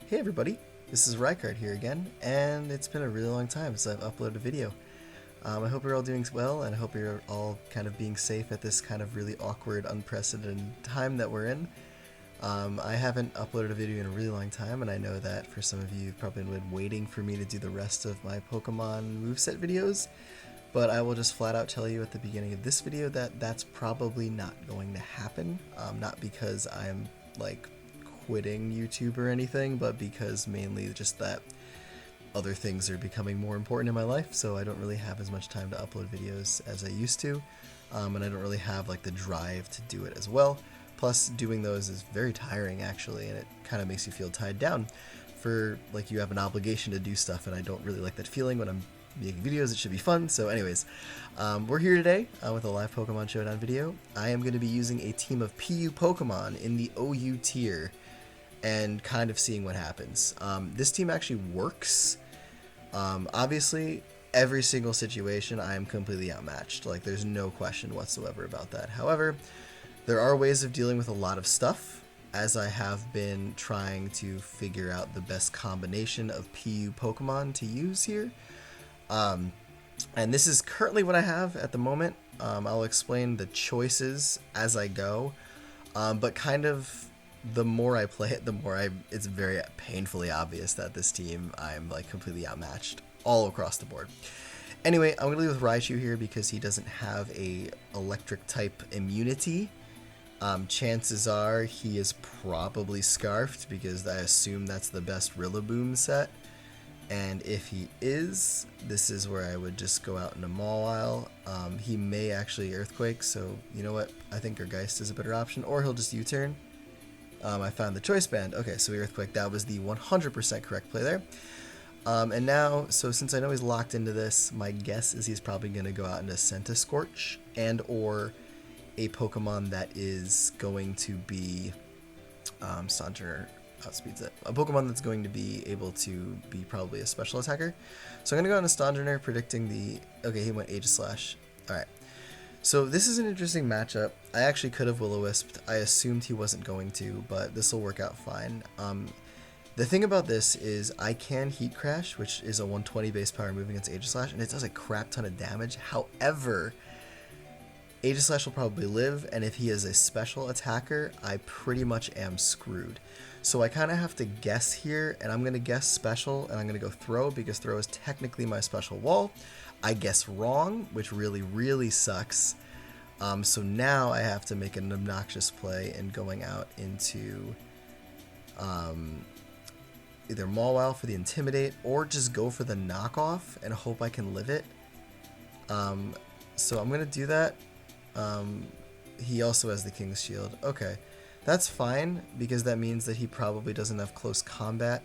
Hey everybody, this is Rykard here again, and it's been a really long time since I've uploaded a video. I hope you're all doing well, and I hope you're all kind of being safe at this kind of really awkward, unprecedented time that we're in. I haven't uploaded a video in a really long time, and I know that for some of you, you've probably been waiting for me to do the rest of my Pokemon moveset videos, but I will just flat out tell you at the beginning of this video that that's probably not going to happen. Not because I'm, like, quitting YouTube or anything, but because mainly just that other things are becoming more important in my life, so I don't really have as much time to upload videos as I used to, and I don't really have like the drive to do it as well. Plus, doing those is very tiring actually, and it kind of makes you feel tied down for like you have an obligation to do stuff, and I don't really like that feeling when I'm making videos. It should be fun. So anyways, we're here today with a live Pokemon Showdown video. I am going to be using a team of PU Pokemon in the OU tier and kind of seeing what happens. This team actually works. Obviously, every single situation I am completely outmatched. Like, there's no question whatsoever about that. However, there are ways of dealing with a lot of stuff, as I have been trying to figure out the best combination of PU Pokemon to use here. And this is currently what I have at the moment. I'll explain the choices as I go, but kind of the more I play it, the more it's very painfully obvious that this team I'm like completely outmatched all across the board. Anyway, I'm gonna leave with Raichu here because he doesn't have a electric type immunity. Chances are he is probably Scarfed because I assume that's the best Rillaboom set. And if he is, this is where I would just go out in a Mawile. He may actually Earthquake, so you know what? I think Geist is a better option, or he'll just U-turn. I found the choice band. Okay, so Earthquake, that was the 100% correct play there. And now, so since I know he's locked into this, my guess is he's probably going to go out into Centiskorch and or a Pokemon that is going to be Sojourner outspeeds it. A Pokemon that's going to be able to be probably a special attacker. So I'm going to go into Sojourner, predicting the... Okay, he went Aegislash. Alright. So this is an interesting matchup. I actually could have Will-O-Wisped. I assumed he wasn't going to, but this will work out fine. The thing about this is I can Heat Crash, which is a 120 base power move against Aegislash, and it does a crap ton of damage. However, Aegislash will probably live, and if he is a special attacker, I pretty much am screwed. So I kind of have to guess here, and I'm going to guess special, and I'm going to go throw, because throw is technically my special wall. I guess wrong, which really, really sucks. So now I have to make an obnoxious play in going out into either Mawile for the Intimidate, or just go for the knockoff and hope I can live it. So I'm going to do that. He also has the King's Shield. Okay, that's fine, because that means that he probably doesn't have close combat.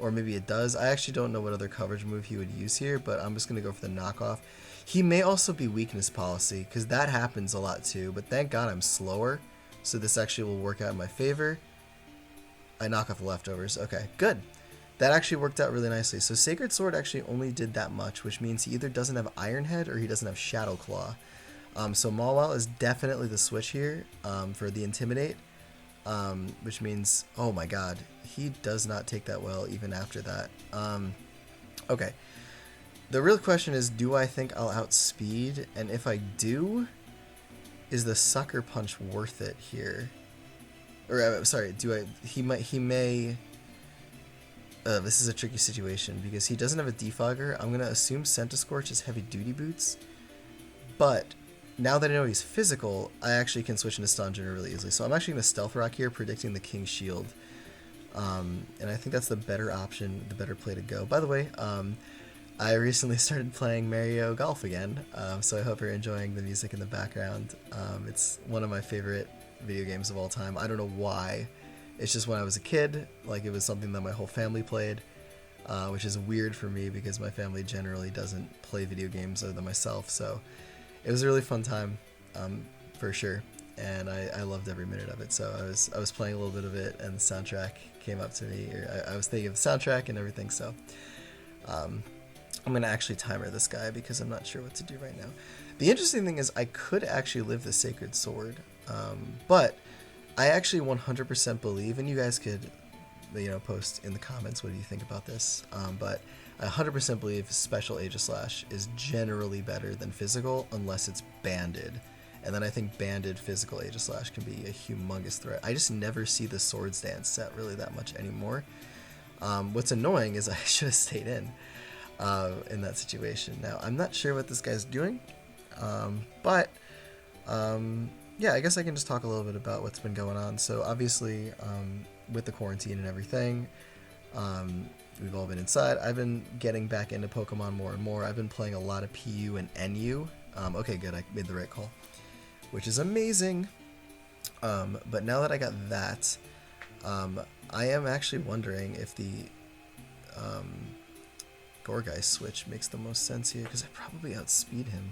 Or maybe it does. I actually don't know what other coverage move he would use here, but I'm just going to go for the knockoff. He may also be weakness policy, because that happens a lot too, but thank God I'm slower, so this actually will work out in my favor. I knock off the leftovers. Okay, good. That actually worked out really nicely. So Sacred Sword actually only did that much, which means he either doesn't have Iron Head or he doesn't have Shadow Claw. So Mawile is definitely the switch here for the Intimidate. Which means, oh my god, he does not take that well even after that. Okay, the real question is, do I think I'll outspeed? And if I do, is the Sucker Punch worth it here? Or sorry, he may. This is a tricky situation because he doesn't have a Defogger. I'm gonna assume Centiskorch is Heavy Duty Boots, but now that I know he's physical, I actually can switch into Stonjourner really easily. So I'm actually going to Stealth Rock here, predicting the King's Shield. And I think that's the better option, the better play to go. By the way, I recently started playing Mario Golf again, so I hope you're enjoying the music in the background. It's one of my favorite video games of all time. I don't know why. It's just when I was a kid, like it was something that my whole family played, which is weird for me because my family generally doesn't play video games other than myself, so... It was a really fun time, for sure, and I loved every minute of it. So I was playing a little bit of it, and the soundtrack came up to me. Or I was thinking of the soundtrack and everything. So I'm gonna actually timer this guy because I'm not sure what to do right now. The interesting thing is I could actually live the Sacred Sword, but I actually 100% believe, and you guys could post in the comments what do you think about this. But I 100% believe special Aegislash is generally better than physical unless it's banded. And then I think banded physical Aegislash can be a humongous threat. I just never see the Swords Dance set really that much anymore. What's annoying is I should have stayed in that situation. Now, I'm not sure what this guy's doing, but yeah, I guess I can just talk a little bit about what's been going on. So obviously, with the quarantine and everything, we've all been inside. I've been getting back into Pokemon more and more. I've been playing a lot of PU and NU. Okay, good, I made the right call, which is amazing. But now that I got that, I am actually wondering if the Gourgeist switch makes the most sense here, because I probably outspeed him.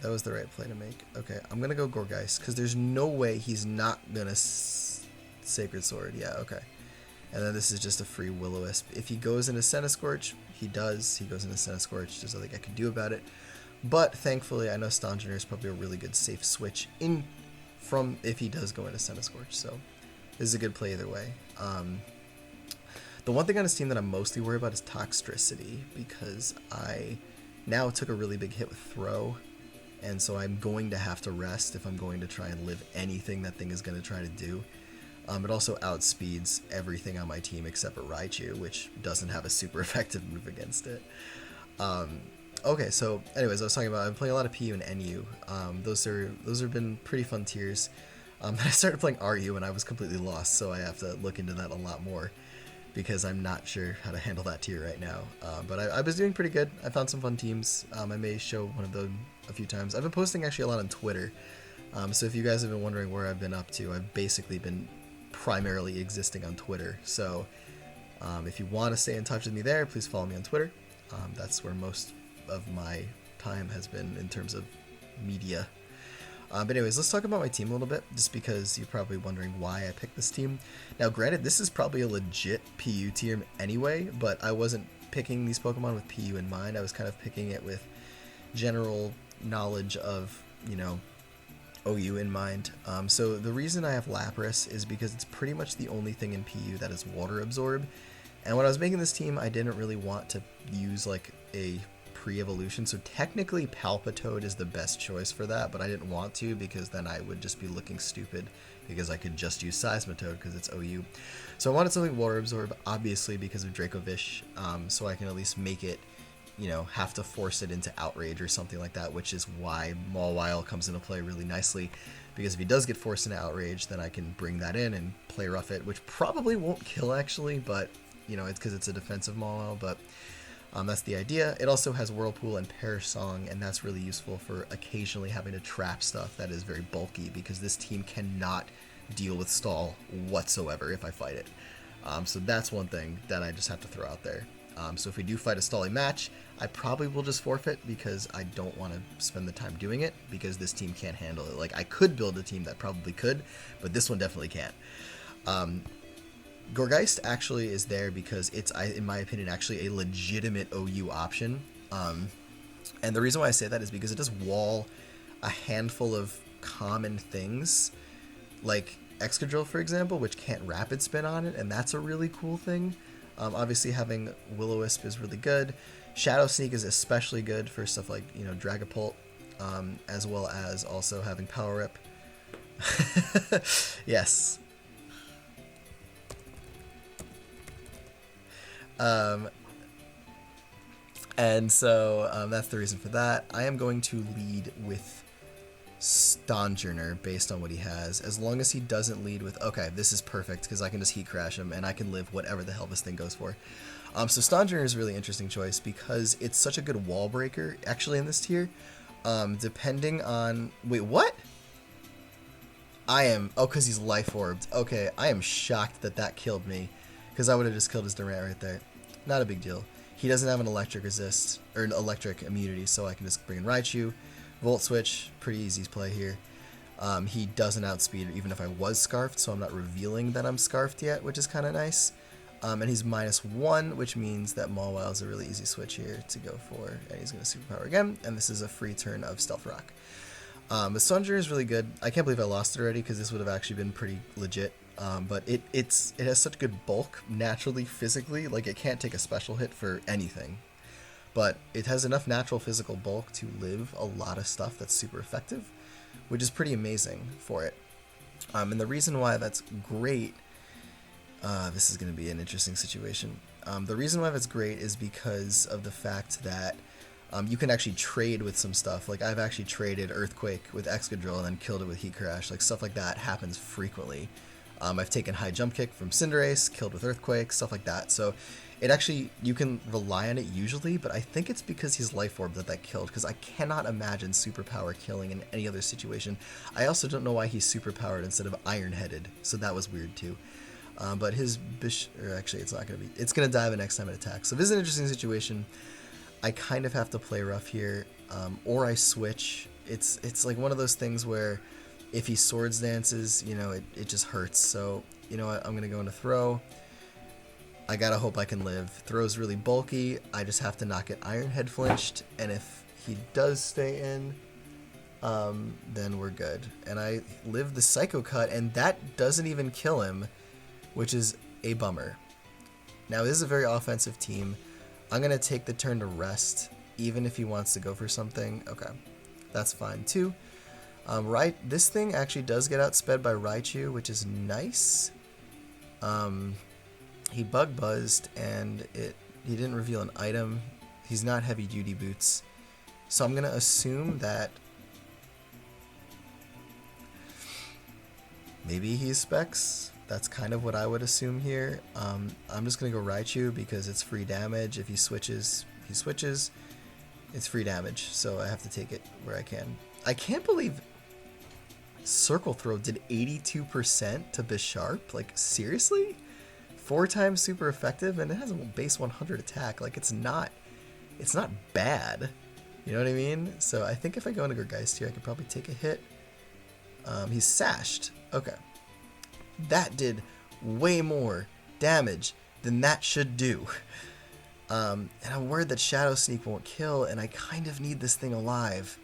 That was the right play to make. Okay, I'm gonna go Gourgeist, because there's no way he's not gonna Sacred Sword. Yeah, okay. And then this is just a free Will-O-Wisp. If he goes into Centiskorch, he does. He goes into Centiskorch. There's nothing I can do about it. But thankfully, I know Stonjourner is probably a really good safe switch in from if he does go into Centiskorch. So this is a good play either way. The one thing on his team that I'm mostly worried about is Toxtricity, because I now took a really big hit with Throw, and so I'm going to have to rest if I'm going to try and live anything that thing is going to try to do. It also outspeeds everything on my team except for Raichu, which doesn't have a super effective move against it. Okay, so anyways, I was talking about I'm playing a lot of PU and NU. Those have been pretty fun tiers. I started playing RU and I was completely lost, so I have to look into that a lot more because I'm not sure how to handle that tier right now. But I was doing pretty good. I found some fun teams. I may show one of them a few times. I've been posting actually a lot on Twitter. So if you guys have been wondering where I've been up to, I've basically been primarily existing on Twitter. So if you want to stay in touch with me there, please follow me on Twitter. That's where most of my time has been in terms of media. But anyways, let's talk about my team a little bit, just because you're probably wondering why I picked this team. Now, granted, this is probably a legit PU tier anyway, but I wasn't picking these Pokemon with PU in mind. I was kind of picking it with general knowledge of, OU in mind. So the reason I have Lapras is because it's pretty much the only thing in PU that is water absorb. And when I was making this team, I didn't really want to use like a pre-evolution, so technically Palpitoad is the best choice for that, but I didn't want to because then I would just be looking stupid because I could just use Seismitoad because it's OU. So I wanted something water absorb, obviously because of Dracovish, so I can at least make it, have to force it into Outrage or something like that, which is why Mawile comes into play really nicely, because if he does get forced into Outrage, then I can bring that in and play rough it, which probably won't kill actually, but it's because it's a defensive Mawile, but that's the idea. It also has Whirlpool and Perish Song, and that's really useful for occasionally having to trap stuff that is very bulky, because this team cannot deal with Stall whatsoever if I fight it. So that's one thing that I just have to throw out there. So if we do fight a Stally match, I probably will just forfeit because I don't want to spend the time doing it, because this team can't handle it. Like, I could build a team that probably could, but this one definitely can't. Gourgeist actually is there because it's, in my opinion, actually a legitimate OU option. And the reason why I say that is because it does wall a handful of common things, like Excadrill, for example, which can't Rapid Spin on it, and that's a really cool thing. Obviously, having Will-O-Wisp is really good. Shadow Sneak is especially good for stuff like, Dragapult, as well as also having Power Rip. Yes. And so that's the reason for that. I am going to lead with Stonjourner based on what he has, as long as he doesn't lead with, okay, this is perfect because I can just Heat Crash him and I can live whatever the hell this thing goes for. So Stonjourner is a really interesting choice because it's such a good wall breaker actually in this tier. Depending on, wait, what? Because he's Life Orbed. Okay, I am shocked that killed me, because I would have just killed his Durant right there. Not a big deal. He doesn't have an electric resist, or an electric immunity, so I can just bring in Raichu. Volt Switch, pretty easy play here. He doesn't outspeed even if I was Scarfed, so I'm not revealing that I'm Scarfed yet, which is kind of nice. And he's -1, which means that Mawile is a really easy switch here to go for. And he's going to Superpower again, and this is a free turn of Stealth Rock. But Stonjourner is really good. I can't believe I lost it already, because this would have actually been pretty legit. But it has such good bulk naturally, physically, like it can't take a special hit for anything. But it has enough natural physical bulk to live a lot of stuff that's super effective, which is pretty amazing for it. And the reason why that's great, this is going to be an interesting situation. The reason why that's great is because of the fact that you can actually trade with some stuff. Like I've actually traded Earthquake with Excadrill and then killed it with Heat Crash. Like stuff like that happens frequently. I've taken High Jump Kick from Cinderace, killed with Earthquake, stuff like that. So it actually, you can rely on it usually, but I think it's because he's Life Orb that killed, because I cannot imagine Superpower killing in any other situation. I also don't know why he's Superpowered instead of Iron Headed, so that was weird too. But his actually it's not going to be, it's going to die the next time it attacks. So this is an interesting situation. I kind of have to play rough here, or I switch. It's like one of those things where if he Swords Dances, you know, it just hurts. So, you know what, I'm going to go into Throw. I gotta hope I can live. Throw's really bulky. I just have to not get Iron Head flinched, and if he does stay in, then we're good. And I live the Psycho Cut, and that doesn't even kill him, which is a bummer. Now, this is a very offensive team. I'm going to take the turn to rest, even if he wants to go for something. Okay, that's fine, too. This thing actually does get outsped by Raichu, which is nice. He Bug Buzzed, and he didn't reveal an item. He's not Heavy Duty Boots. So I'm going to assume that maybe he's Specs. That's kind of what I would assume here. I'm just going to go Raichu because it's free damage. If he switches, it's free damage. So I have to take it where I can. I can't believe Circle Throw did 82% to Bisharp. Like, seriously? 4 times super effective, and it has a base 100 attack. Like, it's not bad. You know what I mean? So I think if I go into Gourgeist here, I could probably take a hit. He's Sashed. Okay. That did way more damage than that should do. And I'm worried that Shadow Sneak won't kill, and I kind of need this thing alive.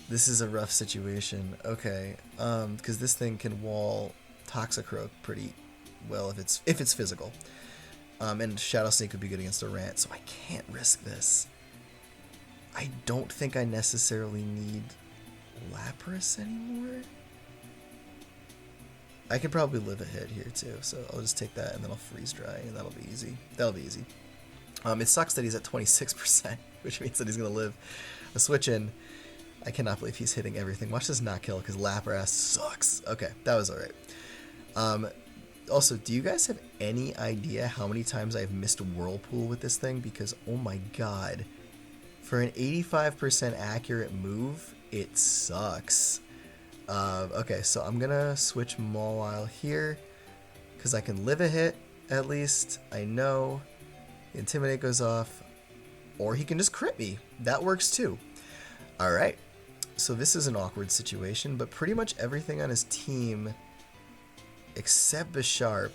This is a rough situation. Okay, because this thing can wall Toxicroak pretty well if it's physical. And Shadow Sneak would be good against a Rant, so I can't risk this. I don't think I necessarily need Lapras anymore. I could probably live a hit here too, so I'll just take that and then I'll Freeze Dry, and that'll be easy. It sucks that he's at 26%, which means that he's gonna live a switch in. I cannot believe he's hitting everything. Watch this not kill, because Lapras sucks. Okay, that was alright. Also, do you guys have any idea how many times I've missed Whirlpool with this thing? Because, oh my god, for an 85% accurate move, it sucks. Okay, so I'm gonna switch Mawile here, because I can live a hit, at least. I know. Intimidate goes off. Or he can just crit me. That works too. Alright. So this is an awkward situation, but pretty much everything on his team, except Bisharp,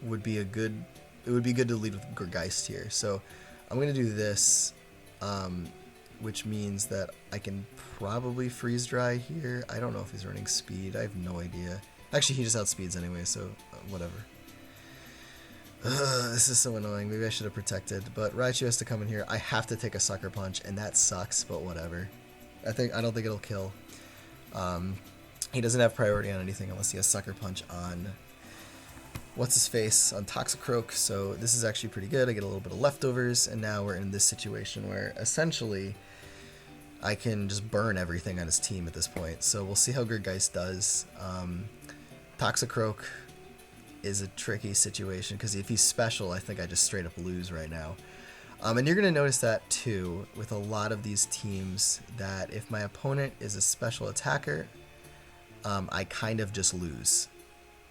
would be good to lead with Gourgeist here. So I'm gonna do this, which means that I can probably Freeze Dry here. I don't know if he's running speed. I have no idea. Actually, he just outspeeds anyway, so whatever. This is so annoying. Maybe I should have protected, but Raichu has to come in here. I have to take a Sucker Punch, and that sucks, but whatever. I don't think it'll kill. He doesn't have priority on anything unless he has Sucker Punch on what's his face, on Toxicroak, so this is actually pretty good. I get a little bit of leftovers, and now we're in this situation where essentially I can just burn everything on his team at this point. So we'll see how Gourgeist does. Toxicroak is a tricky situation because if he's special, I think I just straight up lose right now. And you're going to notice that too with a lot of these teams, that if my opponent is a special attacker, I kind of just lose.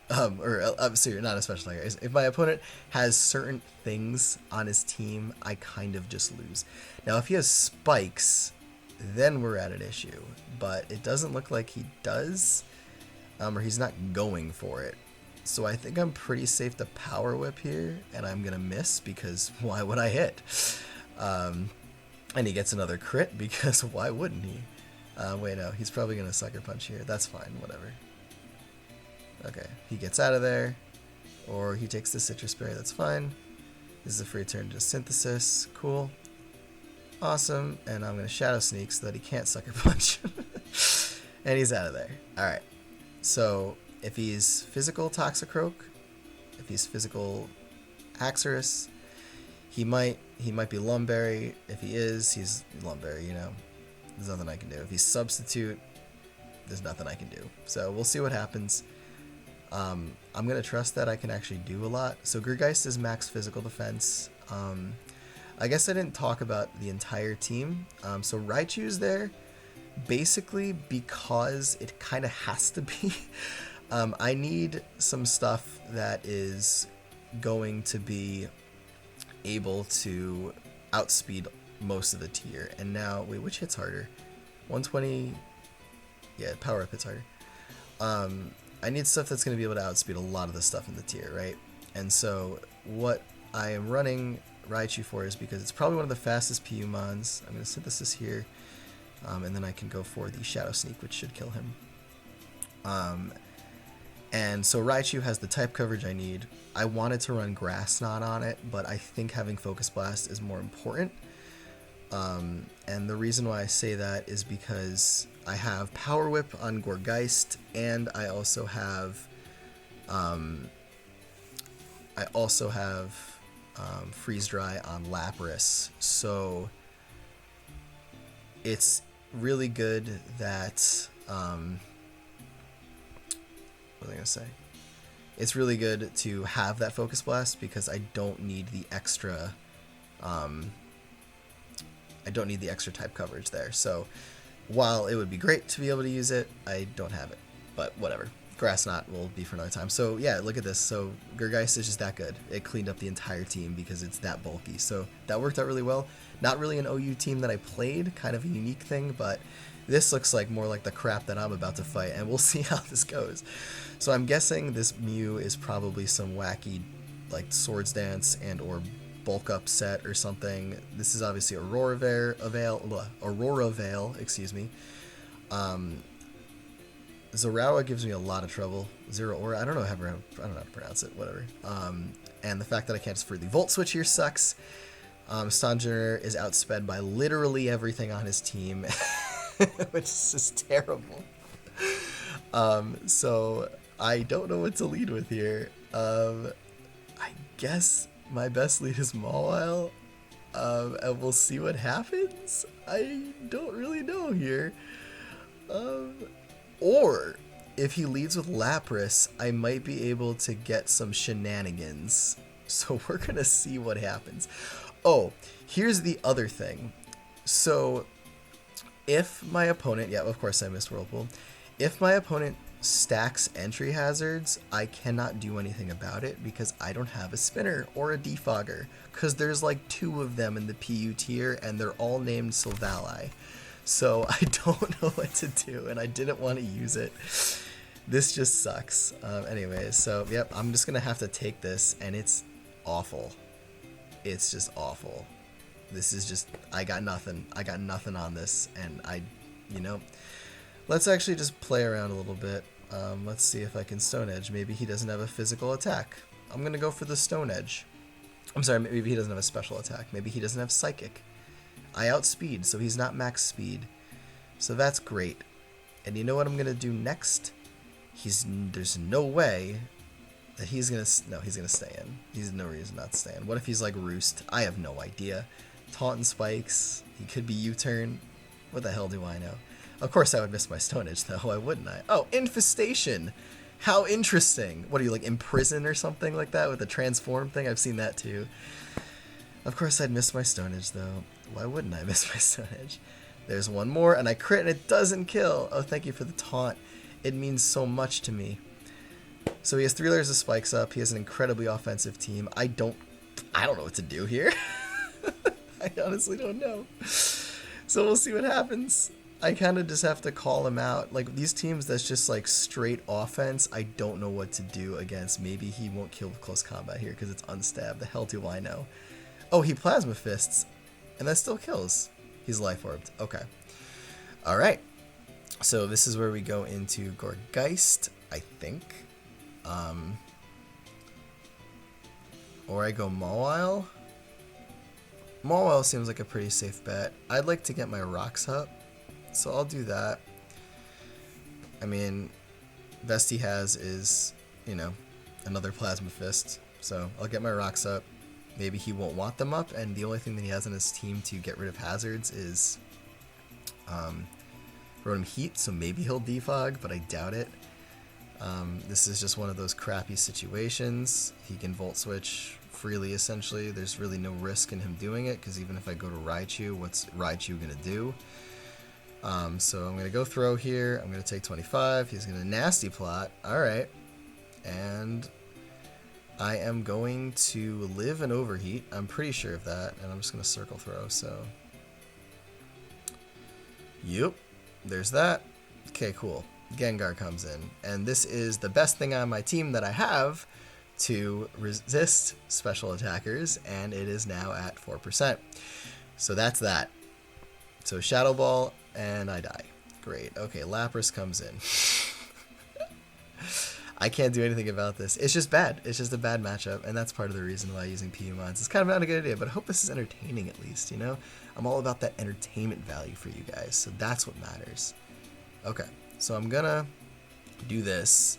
Sorry, not a special attacker. If my opponent has certain things on his team, I kind of just lose. Now, if he has spikes, then we're at an issue. But it doesn't look like he does, or he's not going for it. So I think I'm pretty safe to Power Whip here, and I'm going to miss because why would I hit? And he gets another crit because why wouldn't he? Wait, no, he's probably gonna Sucker Punch here. That's fine, whatever. Okay, he gets out of there, or he takes the Citrus Berry, that's fine. This is a free turn to Synthesis, cool. Awesome, and I'm gonna Shadow Sneak so that he can't Sucker Punch. And he's out of there. Alright, so if he's physical Toxicroak, if he's physical Haxorus, he might be Lumberry. If he is, he's Lumberry, you know. There's nothing I can do. If he's Substitute, there's nothing I can do. So we'll see what happens. I'm going to trust that I can actually do a lot. So Gergeist is max physical defense. I guess I didn't talk about the entire team. So Raichu's there basically because it kind of has to be. I need some stuff that is going to be able to outspeed most of the tier. And now, wait, which hits harder? 120. Yeah, power up hits harder. I need stuff that's going to be able to outspeed a lot of the stuff in the tier, right? And so what I am running Raichu for is because it's probably one of the fastest PUmons. I'm going to Synthesis here, and then I can go for the Shadow Sneak, which should kill him. And so Raichu has the type coverage I need. I wanted to run Grass Knot on it, but I think having Focus Blast is more important. And the reason why I say that is because I have Power Whip on Gourgeist, and I also have Freeze Dry on Lapras. So it's really good that what was I gonna say? It's really good to have that Focus Blast because I don't need the extra type coverage there. So while it would be great to be able to use it, I don't have it. But whatever. Grass Knot will be for another time. So yeah, look at this. So Gergeist is just that good. It cleaned up the entire team because it's that bulky. So that worked out really well. Not really an OU team that I played, kind of a unique thing, but this looks like more like the crap that I'm about to fight, and we'll see how this goes. So I'm guessing this Mew is probably some wacky, like, Swords Dance and or bulk up set or something. This is obviously Aurora Veil, excuse me. Zorawa gives me a lot of trouble. Zeraora, I don't know how to pronounce it, whatever. And the fact that I can't just freely Volt Switch here sucks. Sanjiner is outsped by literally everything on his team, which is just terrible. So I don't know what to lead with here. I guess my best lead is Mawile, and we'll see what happens. I don't really know here. Or if he leads with Lapras, I might be able to get some shenanigans. So we're gonna see what happens. Oh, here's the other thing. So if my opponent, yeah, of course I missed Whirlpool. If my opponent stacks entry hazards, I cannot do anything about it because I don't have a spinner or a defogger, because there's like 2 of them in the PU tier and they're all named Silvally. So I don't know what to do, and I didn't want to use it. This just sucks. Anyways, so yep, I'm just gonna have to take this, and it's awful. It's just awful. This is just, I got nothing on this, and let's actually just play around a little bit. Let's see if I can Stone Edge. Maybe he doesn't have a physical attack. I'm gonna go for the Stone Edge. I'm sorry, maybe he doesn't have a special attack. Maybe he doesn't have Psychic. I outspeed, so he's not max speed. So that's great. And you know what I'm gonna do next? There's no way that he's gonna stay in. He's no reason not to stay in. What if he's like Roost? I have no idea. Taunt and Spikes. He could be U-turn. What the hell do I know? Of course I would miss my Stone Edge though, why wouldn't I? Oh, Infestation! How interesting! What are you, like, Imprison or something like that with the Transform thing? I've seen that too. Of course I'd miss my Stone Edge though. Why wouldn't I miss my Stone Edge? There's one more, and I crit and it doesn't kill! Oh, thank you for the taunt. It means so much to me. So he has 3 layers of spikes up. He has an incredibly offensive team. I don't know what to do here. I honestly don't know. So we'll see what happens. I kind of just have to call him out. Like, these teams that's just like straight offense, I don't know what to do against. Maybe he won't kill with close combat here because it's unstabbed. The hell do I know? Oh, he Plasma Fists, and that still kills. He's Life Orbed. Okay. Alright. So this is where we go into Gorgeist, I think. Or I go Mawile. Mawile seems like a pretty safe bet. I'd like to get my rocks up, so I'll do that. I mean, best he has is, you know, another Plasma Fist. So I'll get my rocks up. Maybe he won't want them up, and the only thing that he has in his team to get rid of hazards is Rotom Heat, so maybe he'll defog, but I doubt it. This is just one of those crappy situations. He can Volt Switch freely, essentially. There's really no risk in him doing it, because even if I go to Raichu, what's Raichu going to do? So I'm going to go throw here. I'm going to take 25. He's going to Nasty Plot. Alright. And I am going to live and overheat. I'm pretty sure of that. And I'm just going to circle throw. So, yep. There's that. Okay, cool. Gengar comes in. And this is the best thing on my team that I have to resist special attackers. And it is now at 4%. So that's that. So Shadow Ball, and I die. Great. Okay, Lapras comes in. I can't do anything about this. It's just bad. It's just a bad matchup, and that's part of the reason why using PUmons is kind of not a good idea, but I hope this is entertaining at least, you know? I'm all about that entertainment value for you guys, so that's what matters. Okay, so I'm gonna do this.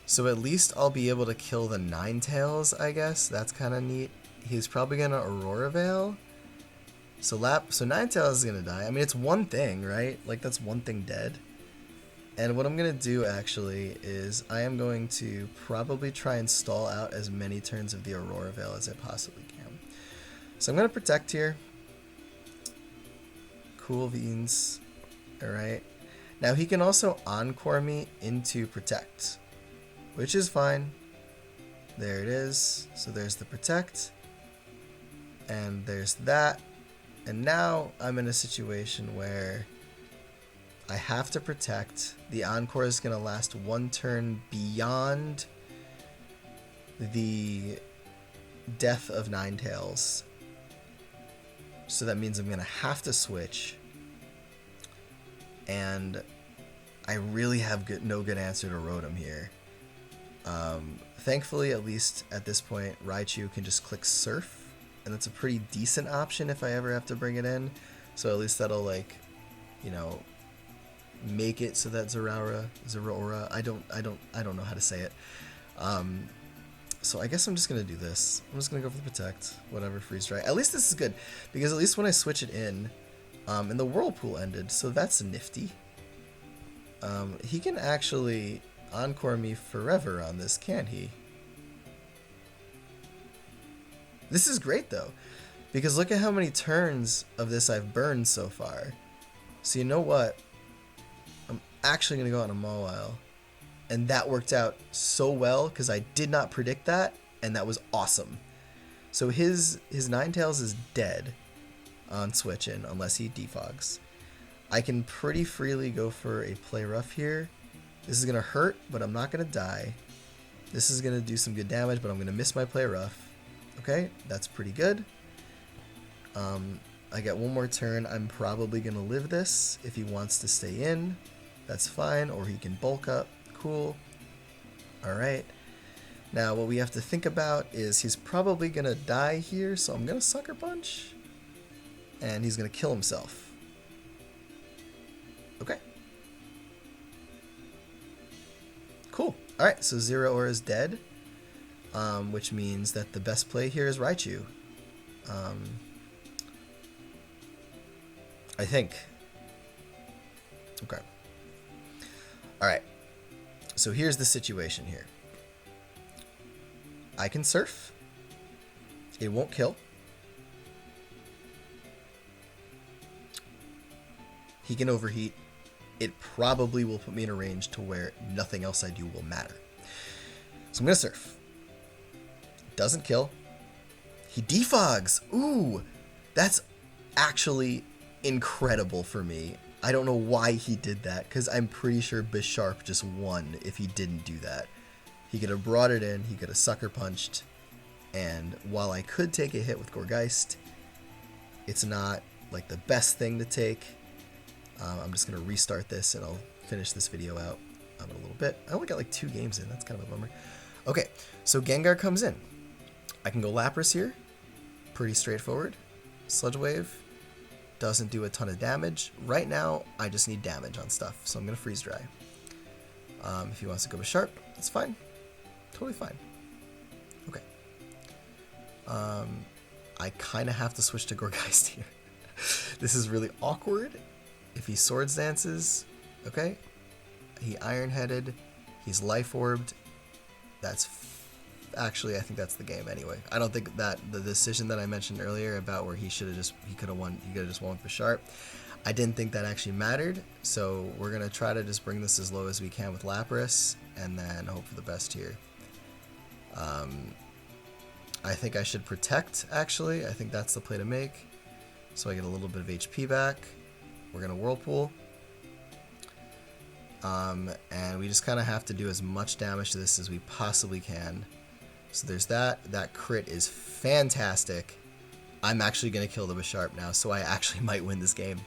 So at least I'll be able to kill the Ninetales, I guess. That's kind of neat. He's probably gonna Aurora Veil. So Ninetales is gonna die. I mean, it's one thing, right? Like, that's one thing dead. And what I'm going to do, actually, is I am going to probably try and stall out as many turns of the Aurora Veil as I possibly can. So I'm going to Protect here. Cool Beans. Alright. Now, he can also Encore me into Protect, which is fine. There it is. So there's the Protect. And there's that. And now I'm in a situation where I have to Protect. The Encore is going to last one turn beyond the death of Ninetales. So that means I'm going to have to switch. And I really have no good answer to Rotom here. Thankfully, at least at this point, Raichu can just click Surf. And that's a pretty decent option if I ever have to bring it in. So at least that'll, like, you know, make it so that Zeraora, I don't know how to say it. So I guess I'm just gonna do this. I'm just gonna go for the Protect, whatever, Freeze Dry. At least this is good, because at least when I switch it in, and the Whirlpool ended, so that's nifty. He can actually Encore me forever on this, can't he? This is great though, because look at how many turns of this I've burned so far. So you know what? Actually going to go on a Mawile, and that worked out so well because I did not predict that, and that was awesome. So his Ninetales is dead on switch in unless he defogs. I can pretty freely go for a Play Rough here. This is going to hurt, but I'm not going to die. This is going to do some good damage, but I'm going to miss my Play Rough. Okay, that's pretty good. I get one more turn. I'm probably going to live this if he wants to stay in. That's fine, or he can bulk up. Cool. Alright. Now, what we have to think about is he's probably going to die here, so I'm going to Sucker Punch. And he's going to kill himself. Okay. Cool. Alright, so Zeraora is dead, which means that the best play here is Raichu. I think. Okay. Alright, so here's the situation here. I can Surf. It won't kill. He can Overheat. It probably will put me in a range to where nothing else I do will matter. So I'm going to Surf. Doesn't kill. He defogs. Ooh, that's actually incredible for me. I don't know why he did that, because I'm pretty sure Bisharp just won if he didn't do that. He could have brought it in, he could have Sucker Punched, and while I could take a hit with Gorgeist, it's not like the best thing to take. I'm just going to restart this and I'll finish this video out in a little bit. I only got like 2 games in. That's kind of a bummer. Okay, so Gengar comes in. I can go Lapras here. Pretty straightforward. Sludge Wave doesn't do a ton of damage. Right now, I just need damage on stuff, so I'm going to Freeze Dry. If he wants to go with Sharp, that's fine. Totally fine. Okay. I kind of have to switch to Gourgeist here. This is really awkward. If he Swords Dances, okay. He Iron-Headed. He's Life Orbed. That's actually, I think that's the game anyway. I don't think that the decision that I mentioned earlier about where he could have just won for Sharp, I didn't think that actually mattered. So we're gonna try to just bring this as low as we can with Lapras, and then hope for the best here. I think I should Protect, actually. I think that's the play to make. So I get a little bit of HP back. We're gonna Whirlpool. And we just kind of have to do as much damage to this as we possibly can. So there's that. That crit is fantastic. I'm actually going to kill the Bisharp now, so I actually might win this game.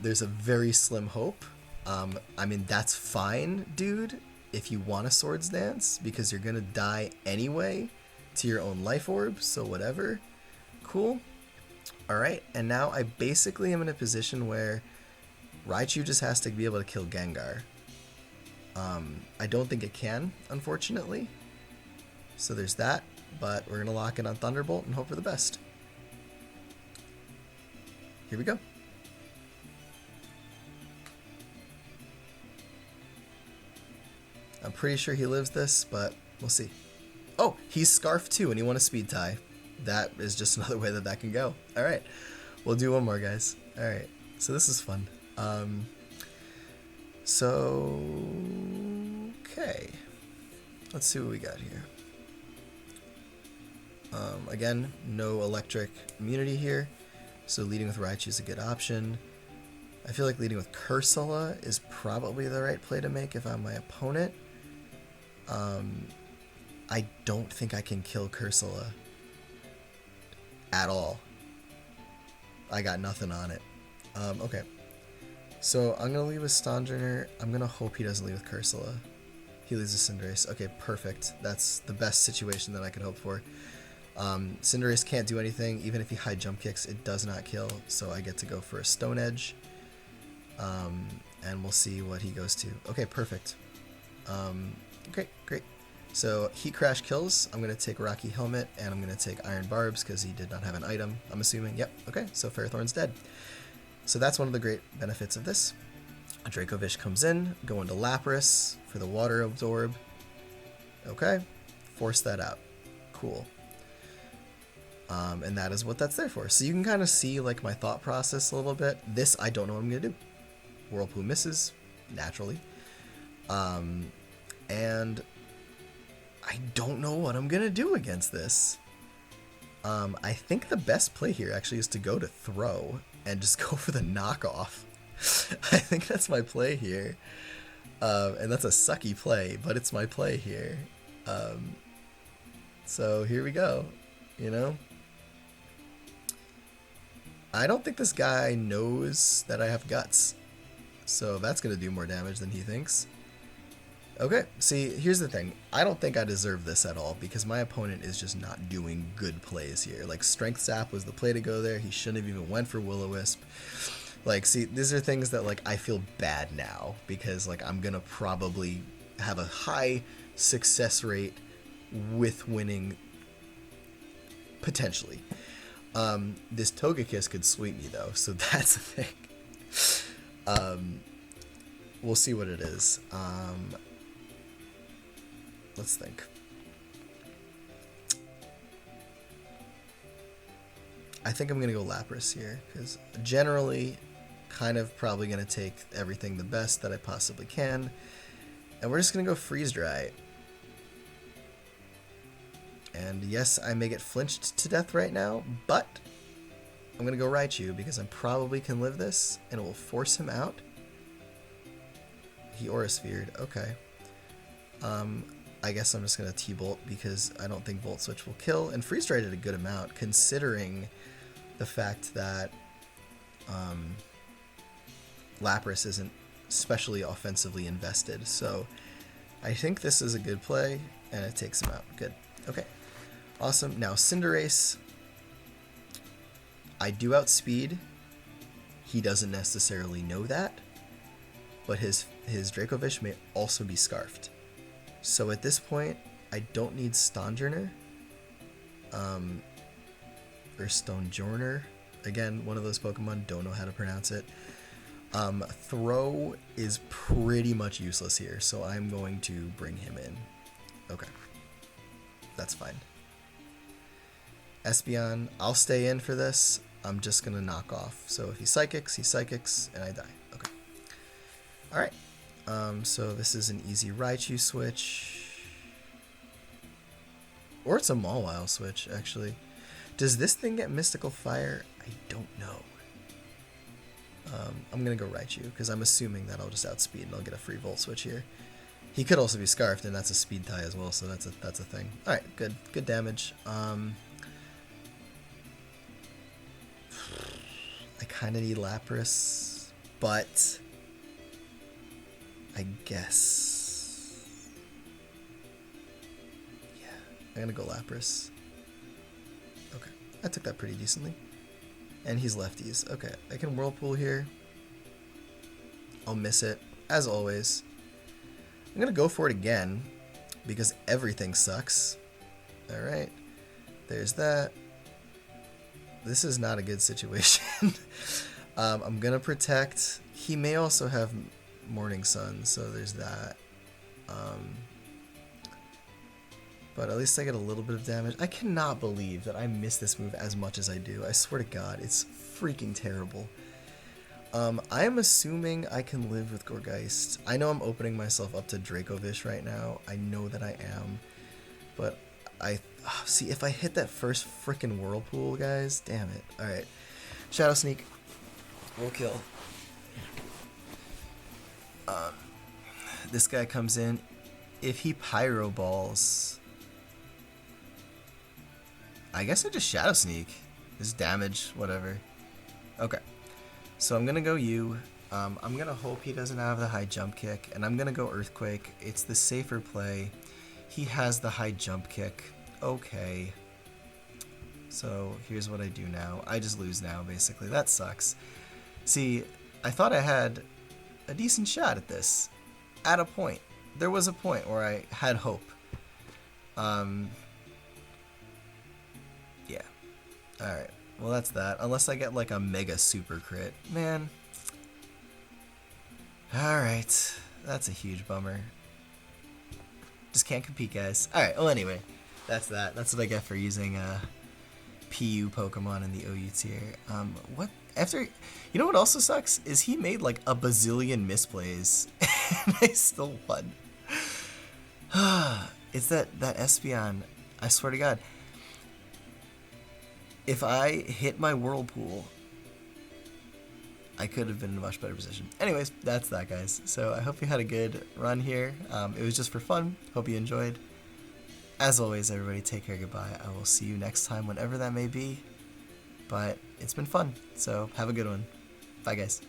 There's a very slim hope. I mean, that's fine, dude, if you want a Swords Dance, because you're going to die anyway to your own Life Orb, so whatever. Cool. Alright, and now I basically am in a position where Raichu just has to be able to kill Gengar. I don't think it can, unfortunately. So there's that, but we're going to lock in on Thunderbolt and hope for the best. Here we go. I'm pretty sure he lives this, but we'll see. Oh, he's Scarf too, and he won a Speed Tie. That is just another way that can go. Alright, we'll do one more, guys. Alright, so this is fun. Okay. Let's see what we got here. Again, no electric immunity here, so leading with Raichu is a good option. I feel like leading with Cursula is probably the right play to make if I'm my opponent. I don't think I can kill Cursula at all. I got nothing on it. Okay. So I'm going to leave with Stonjourner. I'm going to hope he doesn't leave with Cursula. He leaves with Cinderace. Okay, perfect. That's the best situation that I could hope for. Cinderace can't do anything. Even if he high jump kicks, it does not kill. So I get to go for a Stone Edge. And we'll see what he goes to. Okay, perfect. Okay, great. So Heat Crash kills. I'm going to take Rocky Helmet, and I'm going to take Iron Barbs because he did not have an item, I'm assuming. Yep, okay, so Ferrothorn's dead. So that's one of the great benefits of this. Dracovish comes in, go into Lapras for the Water Absorb. Okay, force that out. Cool. And that is what that's there for. So you can kind of see like my thought process a little bit. This, I don't know what I'm going to do. Whirlpool misses, naturally. And I don't know what I'm going to do against this. I think the best play here actually is to go to Throw and just go for the knockoff. I think that's my play here. And that's a sucky play, but it's my play here. So here we go, you know? I don't think this guy knows that I have Guts. So that's going to do more damage than he thinks. Okay, see, here's the thing. I don't think I deserve this at all because my opponent is just not doing good plays here. Like, Strength Sap was the play to go there. He shouldn't have even went for Will-O-Wisp. Like, see, these are things that, like, I feel bad now because, like, I'm going to probably have a high success rate with winning, potentially. This Togekiss could sweep me, though, so that's the thing. We'll see what it is. Let's think. I think I'm going to go Lapras here, because generally, kind of probably going to take everything the best that I possibly can. And we're just going to go Freeze Dry. And yes, I may get flinched to death right now, but I'm going to go Raichu, because I probably can live this, and it will force him out. He Aura Sphered, okay. I guess I'm just going to T-Bolt because I don't think Volt Switch will kill. And Freeze Dry did a good amount considering the fact that Lapras isn't especially offensively invested. So I think this is a good play, and it takes him out. Good. Okay. Awesome. Now Cinderace. I do outspeed. He doesn't necessarily know that, but his Dracovish may also be scarfed. So at this point, I don't need Stonjourner. Or Stonjourner. Again, one of those Pokemon, don't know how to pronounce it. Throw is pretty much useless here, so I'm going to bring him in. Okay. That's fine. Espeon, I'll stay in for this. I'm just going to knock off. So if he Psychics, and I die. Okay. Alright. So this is an easy Raichu switch. Or it's a Mawile switch, actually. Does this thing get Mystical Fire? I don't know. I'm going to go Raichu, because I'm assuming that I'll just outspeed and I'll get a free Volt Switch here. He could also be Scarfed, and that's a speed tie as well, so that's a thing. Alright, good. Good damage. I kind of need Lapras, but I guess... yeah, I'm going to go Lapras. Okay, I took that pretty decently. And he's lefties. Okay, I can Whirlpool here. I'll miss it, as always. I'm going to go for it again, because everything sucks. Alright, there's that. This is not a good situation. I'm going to protect. He may also have Morning Sun, so there's that. But at least I get a little bit of damage. I cannot believe that I miss this move as much as I do. I swear to God, it's freaking terrible. I am assuming I can live with Gourgeist. I know I'm opening myself up to Dracovish right now. I know that I am. But see, if I hit that first freaking Whirlpool, guys, damn it. Alright. Shadow Sneak. We'll kill. This guy comes in. If he Pyro Balls... I guess I just Shadow Sneak. Just damage, whatever. Okay. So I'm going to go you. I'm going to hope he doesn't have the high jump kick. And I'm going to go Earthquake. It's the safer play. He has the high jump kick. Okay. So here's what I do now. I just lose now, basically. That sucks. See, I thought I had a decent shot at this. At a point. There was a point where I had hope. Yeah. Alright. Well, that's that. Unless I get like a mega super crit. Man. Alright. That's a huge bummer. Just can't compete, guys. Alright, well anyway. That's that. That's what I get for using PU Pokemon in the OU tier. What? After... You know what also sucks? Is he made like a bazillion misplays. And I still won. It's that Espeon. I swear to God. If I hit my Whirlpool, I could have been in a much better position. Anyways, that's that, guys. So I hope you had a good run here. It was just for fun. Hope you enjoyed. As always, everybody, take care, goodbye. I will see you next time, whenever that may be. But it's been fun, so have a good one. Bye, guys.